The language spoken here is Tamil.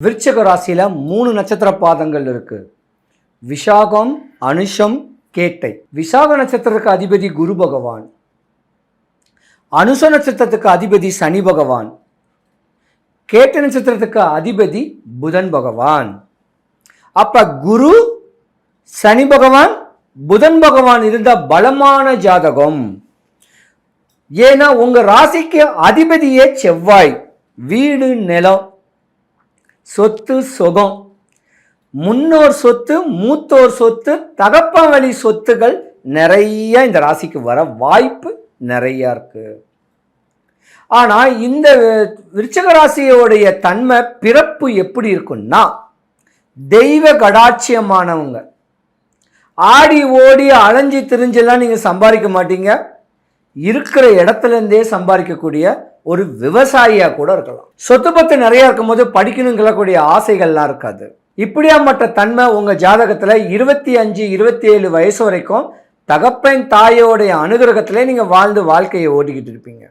விருச்சிக ராசியில் 3 நட்சத்திர பாதங்கள் இருக்கு. விஷாகம், அனுஷம், கேட்டை. விசாக நட்சத்திரத்துக்கு அதிபதி குரு பகவான், அனுஷ நட்சத்திரத்துக்கு அதிபதி சனி பகவான், கேட்டை நட்சத்திரத்துக்கு அதிபதி புதன் பகவான். அப்ப குரு, சனி பகவான், புதன் பகவான் இருந்த பலமான ஜாதகம். ஏன்னா உங்க ராசிக்கு அதிபதியே செவ்வாய். வீடு, நிலம், சொத்து, சுகம், முன்னோர் சொத்து, மூத்தோர் சொத்து, தகப்பன் வழி சொத்துகள் நிறைய இந்த ராசிக்கு வர வாய்ப்பு நிறைய இருக்கு. ஆனா இந்த விருச்சிக ராசியோடைய தன்மை பிறப்பு எப்படி இருக்குன்னா, தெய்வ கடாட்சியமானவங்க. ஆடி ஓடி அலைஞ்சி திரிஞ்செல்லாம் நீங்க சம்பாதிக்க மாட்டீங்க. இருக்கிற இடத்துல இருந்தே சம்பாதிக்கக்கூடிய ஒரு விவசாயியா கூட இருக்கலாம். சொத்து பத்து நிறைய இருக்கும் போது படிக்கணுங்கக்கூடிய ஆசைகள்லாம் இருக்காது. இப்படியாப்பட்ட தன்மை உங்க ஜாதகத்துல 25, 27 வயசு வரைக்கும் தகப்பன் தாயோடைய அனுகிரகத்திலே நீங்க வாழ்ந்து வாழ்க்கையை ஓட்டிக்கிட்டு இருப்பீங்க.